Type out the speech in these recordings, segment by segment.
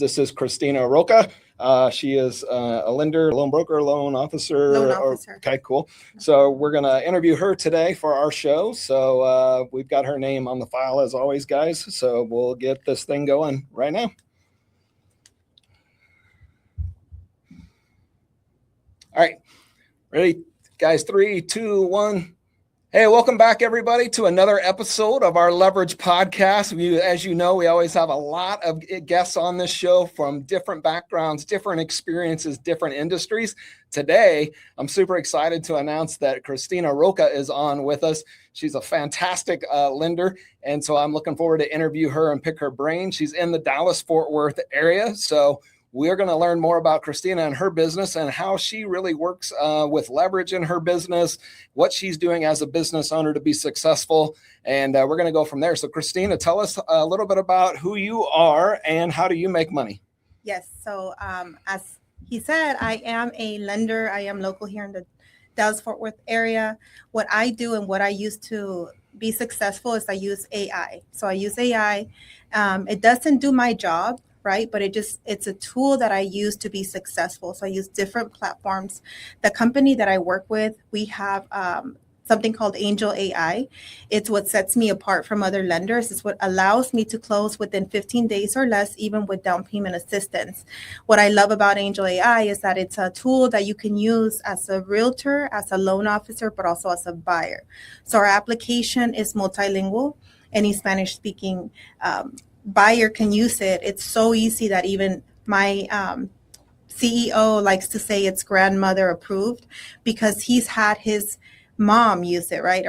This is Cristina Roca. She is a lender, loan broker, loan officer. Okay, cool. So we're going to interview her today for our show. So we've got her name on the file as always, guys. So we'll get this thing going right now. All right. Ready, guys? 3, 2, 1. Hey, welcome back, everybody, to another episode of our Leverage podcast. As you know, we always have a lot of guests on this show from different backgrounds, different experiences, different industries. Today, I'm super excited to announce that Cristina Roca is on with us. She's a fantastic lender, and so I'm looking forward to interview her and pick her brain. She's in the Dallas-Fort Worth area, so we're going to learn more about Cristina and her business and how she really works with leverage in her business, what she's doing as a business owner to be successful. And we're going to go from there. So Cristina, tell us a little bit about who you are and how do you make money? Yes. So as he said, I am a lender. I am local here in the Dallas-Fort Worth area. What I do and what I use to be successful is I use AI. So I use AI. It doesn't do my job, right? But it's a tool that I use to be successful. So I use different platforms. The company that I work with, we have something called Angel AI. It's what sets me apart from other lenders. It's what allows me to close within 15 days or less, even with down payment assistance. What I love about Angel AI is that it's a tool that you can use as a realtor, as a loan officer, but also as a buyer. So our application is multilingual. Any Spanish speaking buyer can use it. It's so easy that even my CEO likes to say it's grandmother approved because he's had his mom use it, right?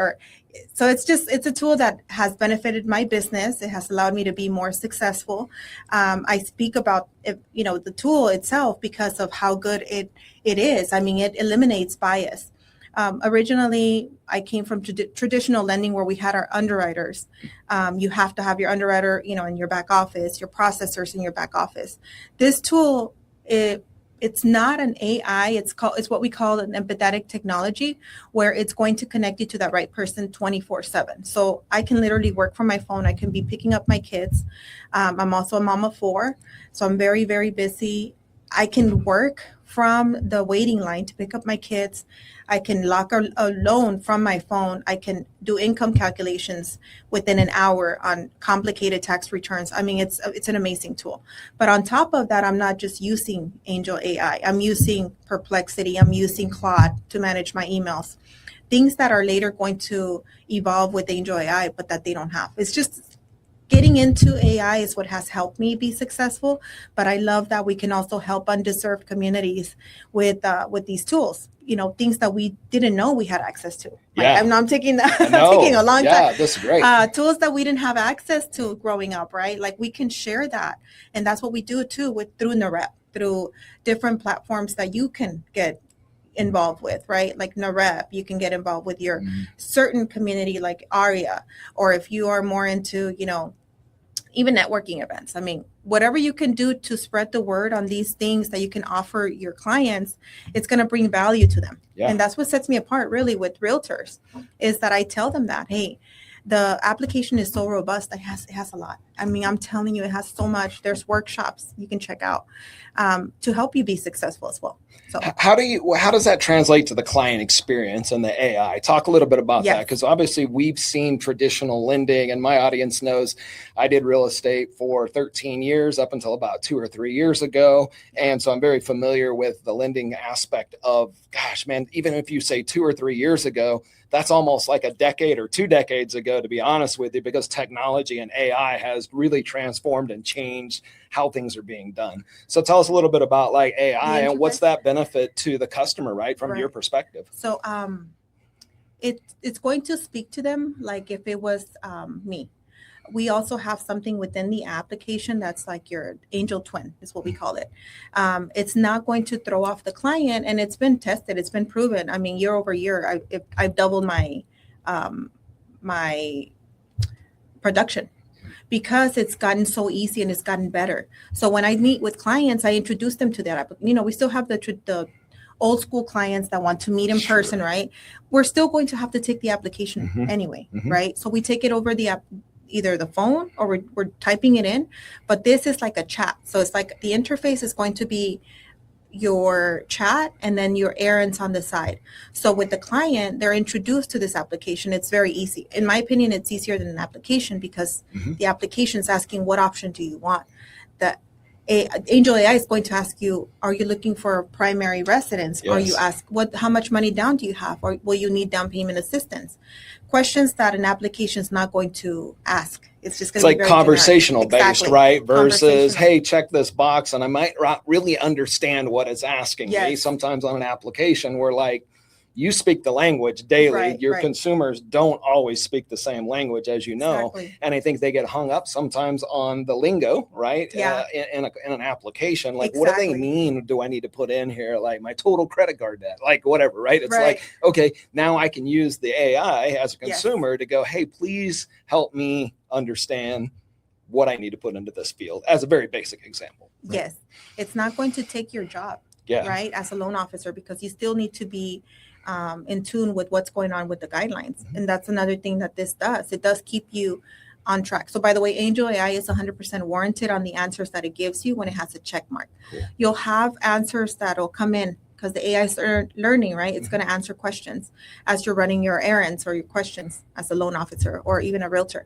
So it's a tool that has benefited my business. It has allowed me to be more successful. I speak about the tool itself because of how good it is. I mean, it eliminates bias. Originally, I came from traditional lending where we had our underwriters. You have to have your underwriter, in your back office, your processors in your back office. This tool, it's not an AI. It's what we call an empathetic technology, where it's going to connect you to that right person 24/7. So I can literally work from my phone. I can be picking up my kids. I'm also a mom of 4, so I'm very, very busy. I can work from the waiting line to pick up my kids. I can lock a loan from my phone. I can do income calculations within an hour on complicated tax returns. I mean, it's an amazing tool. But on top of that, I'm not just using Angel AI. I'm using Perplexity. I'm using Claude to manage my emails. Things that are later going to evolve with Angel AI, but that they don't have. It's just getting into AI is what has helped me be successful, but I love that we can also help underserved communities with these tools. Things that we didn't know we had access to. Yeah. I'm taking that. I'm taking a long time. Yeah, that's great. Tools that we didn't have access to growing up, right? Like we can share that, and that's what we do too through NAREP, through different platforms that you can get involved with, right? Like NAREP, you can get involved with your certain community like ARIA, or if you are more into, even networking events. I mean, whatever you can do to spread the word on these things that you can offer your clients, it's going to bring value to them. Yeah. And that's what sets me apart really with realtors, is that I tell them that, hey, the application is so robust. It has a lot. I mean, I'm telling you, it has so much. There's workshops you can check out to help you be successful as well. So how does that translate to the client experience and the AI? Talk a little bit about that, because obviously we've seen traditional lending, and my audience knows I did real estate for 13 years up until about 2 or 3 years ago. And so I'm very familiar with the lending aspect of, gosh, man, even if you say 2 or 3 years ago, that's almost like a decade or 2 decades ago, to be honest with you, because technology and AI has really transformed and changed how things are being done. So tell us a little bit about like AI and what's that benefit to the customer, right? From your perspective. So it's going to speak to them like if it was me. We also have something within the application that's like your angel twin is what we call it. It's not going to throw off the client, and it's been tested. It's been proven. I mean, year over year, I've doubled my my production because it's gotten so easy and it's gotten better. So when I meet with clients, I introduce them to that. We still have the old school clients that want to meet in person, right? We're still going to have to take the application anyway, right? So we take it over the app. either the phone or we're typing it in, but this is like a chat. So it's like the interface is going to be your chat and then your errands on the side. So with the client, they're introduced to this application. It's very easy. In my opinion, it's easier than an application because the application is asking, what option do you want? The Angel AI is going to ask you, are you looking for a primary residence? Yes. Or you ask, how much money down do you have? Or will you need down payment assistance? Questions that an application is not going to ask. It's just going to be like conversational based, exactly. right? Versus, hey, check this box, and I might not really understand what it's asking me. Sometimes on an application, we're like, you speak the language daily. Right, Your consumers don't always speak the same language, as you know. Exactly. And I think they get hung up sometimes on the lingo, right? Yeah. In an application, like, what do they mean? Do I need to put in here, like, my total credit card debt, like whatever, right? It's like, okay, now I can use the AI as a consumer to go, hey, please help me understand what I need to put into this field, as a very basic example. Right? Yes. It's not going to take your job, right, as a loan officer, because you still need to be in tune with what's going on with the guidelines. And that's another thing that this does. It does keep you on track. So by the way, Angel AI is 100% warranted on the answers that it gives you when it has a check mark. Cool. You'll have answers that'll come in because the AI is learning, right? It's going to answer questions as you're running your errands or your questions as a loan officer or even a realtor.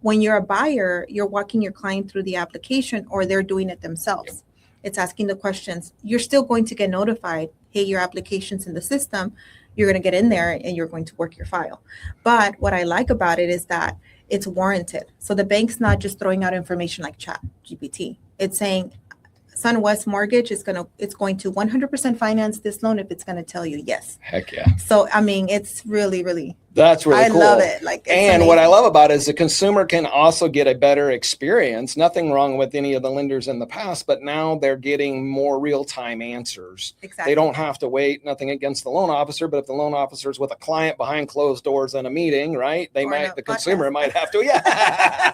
When you're a buyer, you're walking your client through the application or they're doing it themselves. It's asking the questions. You're still going to get notified, hey, your application's in the system. You're going to get in there and you're going to work your file. But what I like about it is that it's warranted. So the bank's not just throwing out information like Chat GPT. It's saying SunWest Mortgage is it's going to 100% finance this loan if it's going to tell you yes. Heck yeah. So, I mean, it's really, really That's really cool. I love it. Like, and amazing. What I love about it is the consumer can also get a better experience. Nothing wrong with any of the lenders in the past, but now they're getting more real-time answers. Exactly. They don't have to wait. Nothing against the loan officer, but if the loan officer is with a client behind closed doors in a meeting, right? The consumer might have to. Yeah.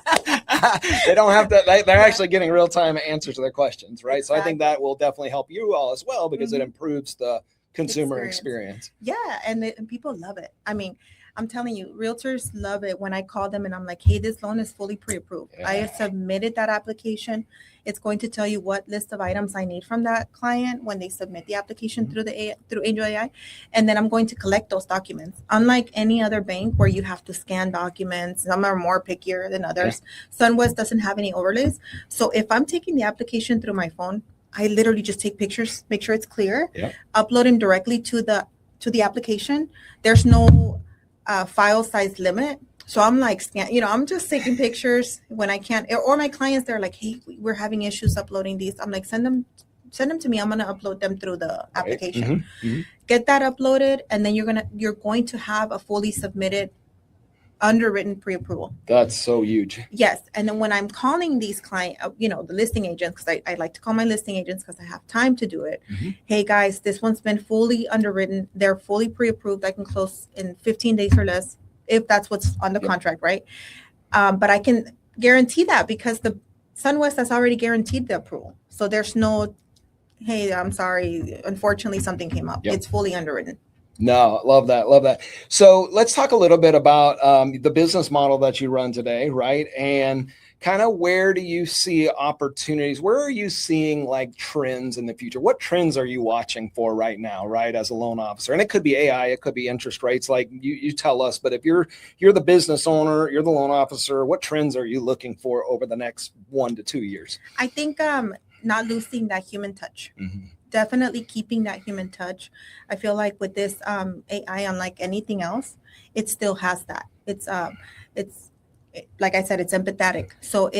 They don't have to. They're actually getting real-time answers to their questions, right? Exactly. So I think that will definitely help you all as well because it improves the consumer experience. Yeah, and people love it. I mean, I'm telling you, realtors love it when I call them and I'm like, hey, this loan is fully pre-approved. Yeah. I have submitted that application. It's going to tell you what list of items I need from that client when they submit the application through Angel AI. And then I'm going to collect those documents. Unlike any other bank where you have to scan documents, some are more pickier than others. Yeah. SunWest doesn't have any overlays. So if I'm taking the application through my phone, I literally just take pictures, make sure it's clear, upload them directly to the application. There's no file size limit. So I'm like, I'm just taking pictures when I can't, or my clients, they're like, hey, we're having issues uploading these. I'm like, send them to me. I'm going to upload them through the application. Get that uploaded. And then you're going to have a fully submitted underwritten pre-approval. That's so huge. Yes. And then when I'm calling these clients, the listing agents, because I like to call my listing agents because I have time to do it. Hey guys, this one's been fully underwritten. They're fully pre-approved. I can close in 15 days or less if that's what's on the contract, right? But I can guarantee that because the SunWest has already guaranteed the approval. So there's no, hey, I'm sorry, unfortunately something came up. It's fully underwritten. No, love that. Love that. So let's talk a little bit about the business model that you run today, right? And kind of where do you see opportunities? Where are you seeing like trends in the future? What trends are you watching for right now, right? As a loan officer, and it could be AI, it could be interest rates, like you tell us, but if you're the business owner, you're the loan officer, what trends are you looking for over the next 1 to 2 years? I think not losing that human touch. Definitely keeping that human touch. I feel like with this AI, unlike anything else, it still has that. It's like I said, it's empathetic. So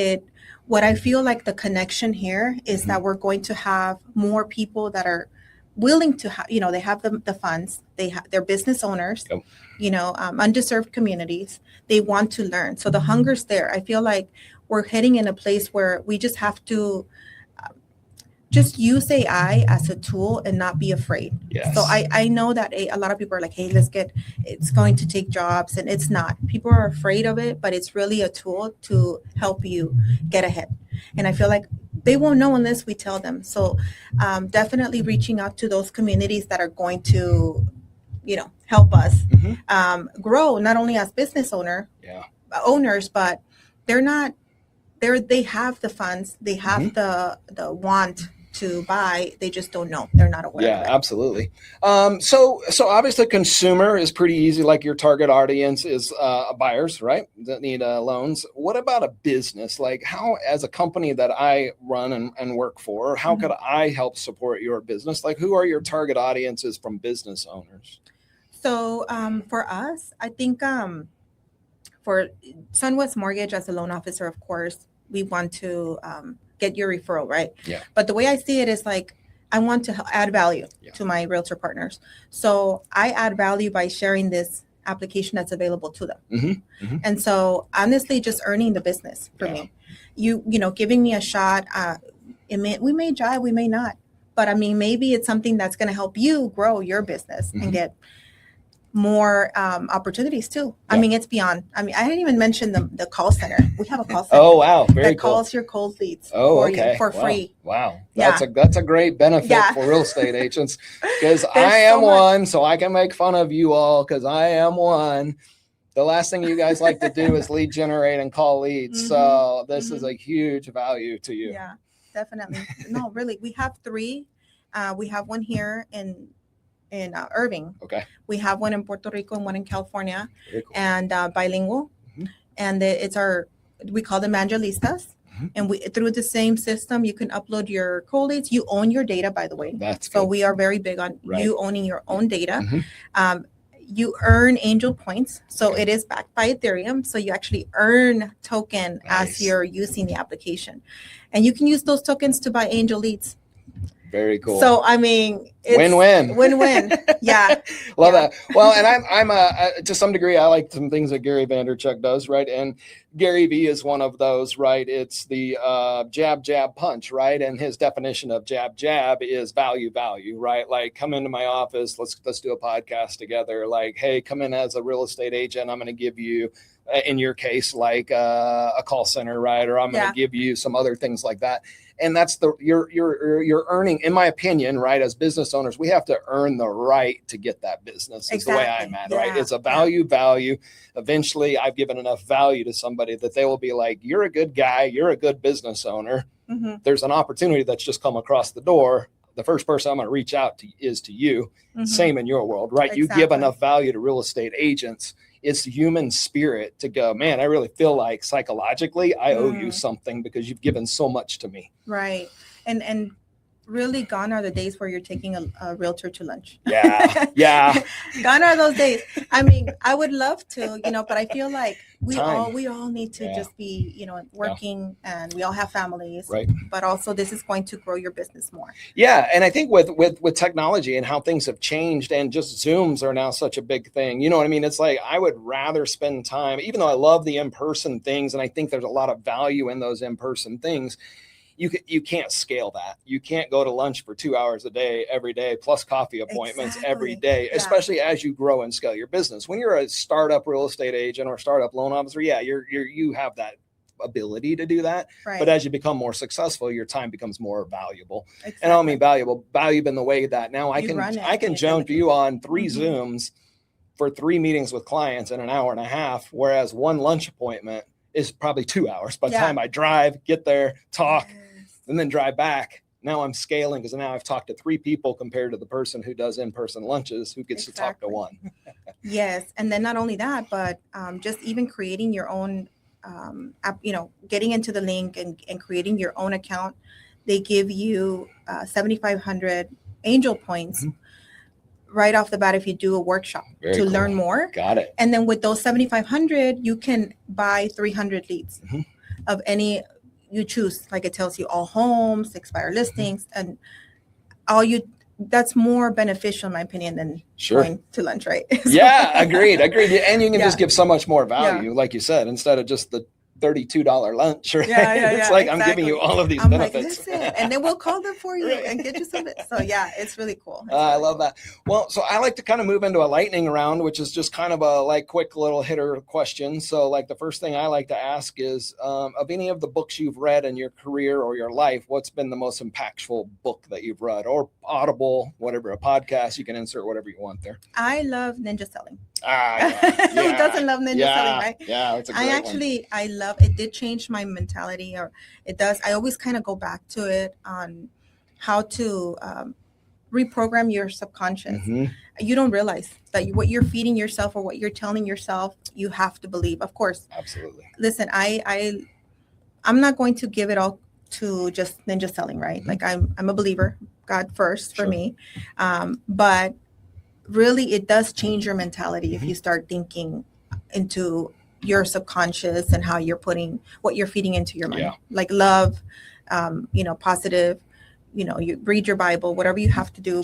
what I feel like the connection here is that we're going to have more people that are willing to have, they have the funds, they're business owners, underserved communities. They want to learn. So the hunger's there. I feel like we're heading in a place where we just have to just use AI as a tool and not be afraid. Yes. So I know that a lot of people are like, hey, it's going to take jobs, and it's not. People are afraid of it, but it's really a tool to help you get ahead. And I feel like they won't know unless we tell them. So definitely reaching out to those communities that are going to, help us grow, not only as business owners, but they have the funds, they have Mm-hmm. the want to buy, they just don't know, they're not aware of it. Absolutely. So obviously consumer is pretty easy. Like your target audience is buyers, right? That need loans. What about a business? Like how, as a company that I run and work for, how could I help support your business? Like who are your target audiences from business owners? So for us, I think for SunWest Mortgage as a loan officer, of course, we want to get your referral, right? Yeah. But the way I see it is like, I want to add value to my realtor partners. So I add value by sharing this application that's available to them. And so honestly, just earning the business for me. You know, giving me a shot, we may jive, we may not. But I mean, maybe it's something that's going to help you grow your business and get more opportunities too. I mean, it's beyond. I mean, I didn't even mention the call center. We have a call center. Oh wow, very that cool. calls your cold leads for you for free. Wow, that's a great benefit for real estate agents, because I am one, so I can make fun of you all because I am one. The last thing you guys like to do is lead generate and call leads. So this is a huge value to you. Yeah, definitely. No, really, we have 3. We have one here in Irving. Okay. We have one in Puerto Rico and one in California, Very cool. and bilingual. And it's we call them Evangelistas. And we, through the same system, you can upload your collates. You own your data, by the way. That's so good. we are very big on you owning your own data. You earn angel points. So it is backed by Ethereum. So you actually earn token as you're using the application. And you can use those tokens to buy angel leads. Very cool. So I mean, it's win-win. Yeah, love that. Well, and I'm to some degree, I like some things that Gary Vaynerchuk does, right? And Gary V is one of those, right? It's the jab, jab, punch, right? And his definition of jab, jab is value, right? Like, come into my office, let's do a podcast together. Like, hey, come in as a real estate agent. I'm going to give you, in your case, like a call center, right? Or I'm going to give you some other things like that. And that's you're earning, in my opinion, right? As business owners, we have to earn the right to get that business. Is the way I'm at, right? It's a value. Eventually, I've given enough value to somebody that they will be like, you're a good guy, you're a good business owner. There's an opportunity that's just come across the door. The first person I'm going to reach out to is to you. Same in your world, right? You give enough value to real estate agents. It's the human spirit to go, man, I really feel like psychologically I owe you something because you've given so much to me. Right. And really gone are the days where you're taking a realtor to lunch. Yeah. Gone are those days. I mean, I would love to, but I feel like we all need to just be, working, and we all have families, right? But also this is going to grow your business more. Yeah. And I think with technology and how things have changed, and just Zooms are now such a big thing. You know what I mean? It's like, I would rather spend time, even though I love the in-person things, and I think there's a lot of value in those in-person things. You can't scale that. You can't go to lunch for 2 hours a day, every day, plus coffee appointments every day, especially as you grow and scale your business. When you're a startup real estate agent or startup loan officer, you have that ability to do that. Right. But as you become more successful, your time becomes more valuable. Exactly. And I don't mean valuable in the way that now I can jump you on 3 Zooms for 3 meetings with clients in an hour and a half, whereas one lunch appointment is probably 2 hours. By the time I drive, get there, talk, and then drive back. Now I'm scaling because now I've talked to 3 people compared to the person who does in-person lunches who gets to talk to 1. Yes. And then not only that, but just even creating your own app, getting into the link and creating your own account. They give you 7,500 angel points right off the bat if you do a workshop to learn more. Got it. And then with those 7,500, you can buy 300 leads of any you choose. Like, it tells you all homes, expired listings, and that's more beneficial in my opinion than going to lunch, right? Agreed. And you can just give so much more value, like you said, instead of just the $32 lunch. Right? It's like, I'm giving you all of these benefits. Like, listen, and then we'll call them for you and get you something. So it's really cool. I love that. Well, so I like to kind of move into a lightning round, which is just kind of a quick little hitter question. So like the first thing I like to ask is, of any of the books you've read in your career or your life, what's been the most impactful book that you've read, or Audible, whatever, a podcast? You can insert whatever you want there. I love Ninja Selling. Who doesn't love ninja selling, right? Yeah, it's a great one. I love it. Did change my mentality, or it does. I always kind of go back to it on how to reprogram your subconscious. You don't realize that what you're feeding yourself or what you're telling yourself, you have to believe. Of course. Absolutely. Listen, I'm not going to give it all to just ninja selling, right? Like I'm a believer, God first for me. But really it does change your mentality if you start thinking into your subconscious and how you're putting what you're feeding into your mind, like love, positive, you read your Bible, whatever you have to do.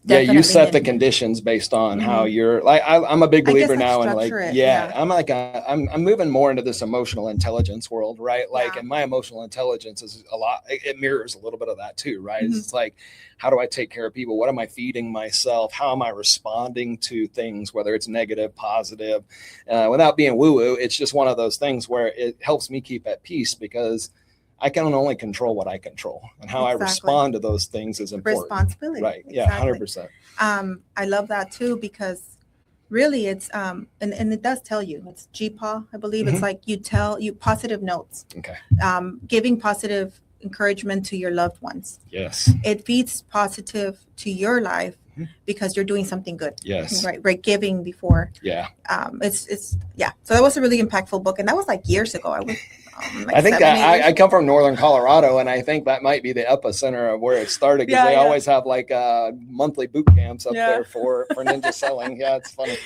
But you set the conditions based on how you're like. I'm a big believer now, and like, I'm moving more into this emotional intelligence world, right? Like, and my emotional intelligence is a lot. It mirrors a little bit of that too, right? It's like, how do I take care of people? What am I feeding myself? How am I responding to things, whether it's negative, positive, without being woo-woo? It's just one of those things where it helps me keep at peace because I can only control what I control, and how I respond to those things is important. Responsibility. Right. Yeah. 100%. I love that too, because really it's, and it does tell you, it's GPAW, I believe. It's like you positive notes, giving positive encouragement to your loved ones. Yes. It feeds positive to your life because you're doing something good. Yes. Right. Giving before. Yeah. So that was a really impactful book. And that was like years ago. I think I come from Northern Colorado, and I think that might be the epicenter of where it started, because they always have like monthly boot camps up there for ninja selling. Yeah, it's funny.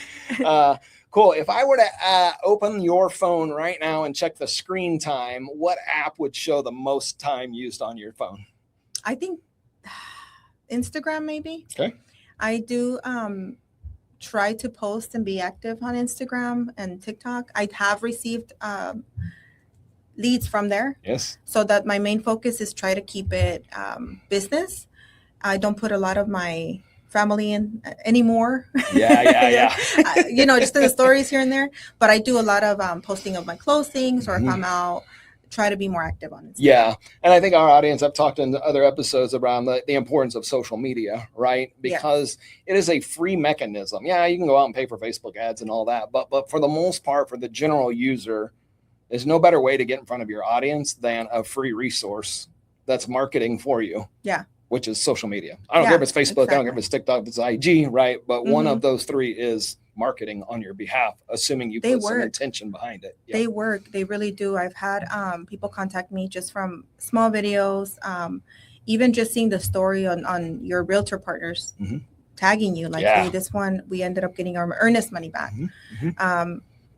Cool. If I were to open your phone right now and check the screen time, what app would show the most time used on your phone? I think Instagram, maybe. Okay. I do try to post and be active on Instagram and TikTok. I have received leads from there. Yes. So that my main focus is try to keep it business. I don't put a lot of my family in anymore. Yeah. Just in the stories here and there. But I do a lot of posting of my closings, or if I'm out, try to be more active on it. Yeah. And I think our audience, I've talked in other episodes around the importance of social media, right? Because it is a free mechanism. Yeah, you can go out and pay for Facebook ads and all that. But for the most part, for the general user, there's no better way to get in front of your audience than a free resource that's marketing for you. Yeah. Which is social media. I don't care if it's Facebook, I don't care if it's TikTok, if it's IG, right? But one of those three is marketing on your behalf, assuming you put some intention behind it. Yeah. They work. They really do. I've had people contact me just from small videos, even just seeing the story on your realtor partners tagging you, like, hey, this one, we ended up getting our earnest money back.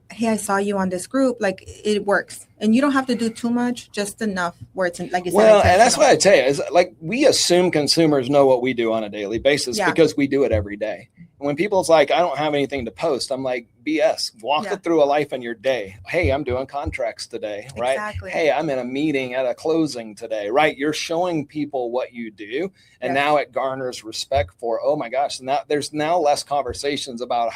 Hey, I saw you on this group. Like, it works, and you don't have to do too much, just enough where it's like you said. Well, and that's what I tell you is, like, we assume consumers know what we do on a daily basis because we do it every day. And when people's like, I don't have anything to post, I'm like, BS. Walk it through a life in your day. Hey, I'm doing contracts today, right? Exactly. Hey, I'm in a meeting at a closing today, right? You're showing people what you do, and now it garners respect for, oh my gosh, now there's now less conversations about,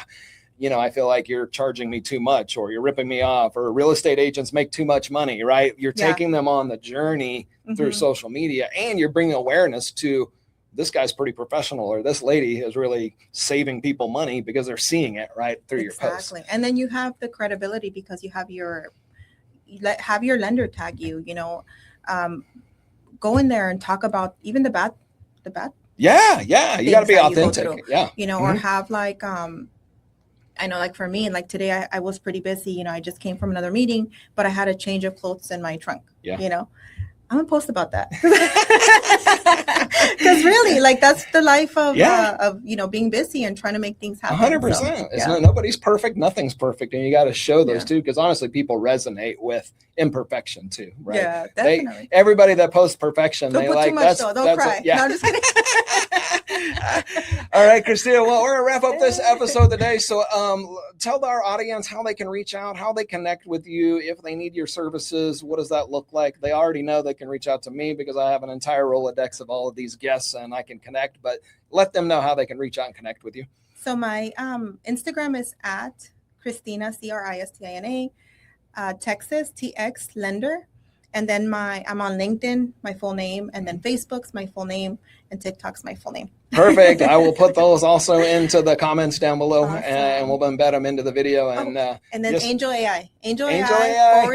I feel like you're charging me too much, or you're ripping me off, or real estate agents make too much money, right? You're taking them on the journey through social media, and you're bringing awareness to, this guy's pretty professional, or this lady is really saving people money because they're seeing it right through your posts. Exactly. And then you have the credibility because you have your lender tag you, go in there and talk about even the bad. Yeah. You got to be authentic. Or have like, I know, like for me, and like today I was pretty busy, I just came from another meeting, but I had a change of clothes in my trunk, I'm gonna post about that. Because really, like, that's the life of being busy and trying to make things happen. 100%. Nobody's perfect. Nothing's perfect. And you got to show those too. Because honestly, people resonate with imperfection too, right? Yeah, definitely. Everybody that posts perfection, don't they put like, too much, don't cry. No, I'm just kidding. All right, Cristina. Well, we're going to wrap up this episode today. So tell our audience how they can reach out, how they connect with you, if they need your services. What does that look like? They already know they can reach out to me because I have an entire Rolodex of all of these guests and I can connect, but let them know how they can reach out and connect with you. So my Instagram is at Cristina, Cristina, Texas, TX Lender. And then I'm on LinkedIn, my full name, and then Facebook's my full name, and TikTok's my full name. Perfect. I will put those also into the comments down below, Awesome. and we'll embed them into the video. And and then Angel AI, Angel Angel AI AI.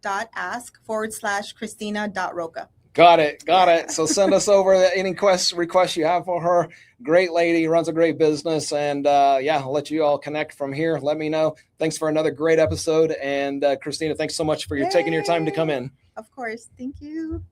AngelAI.ask/Cristina.Roca. Got it. So send us over any requests you have for her. Great lady, runs a great business. And I'll let you all connect from here. Let me know. Thanks for another great episode. And Cristina, thanks so much for taking your time to come in. Of course. Thank you.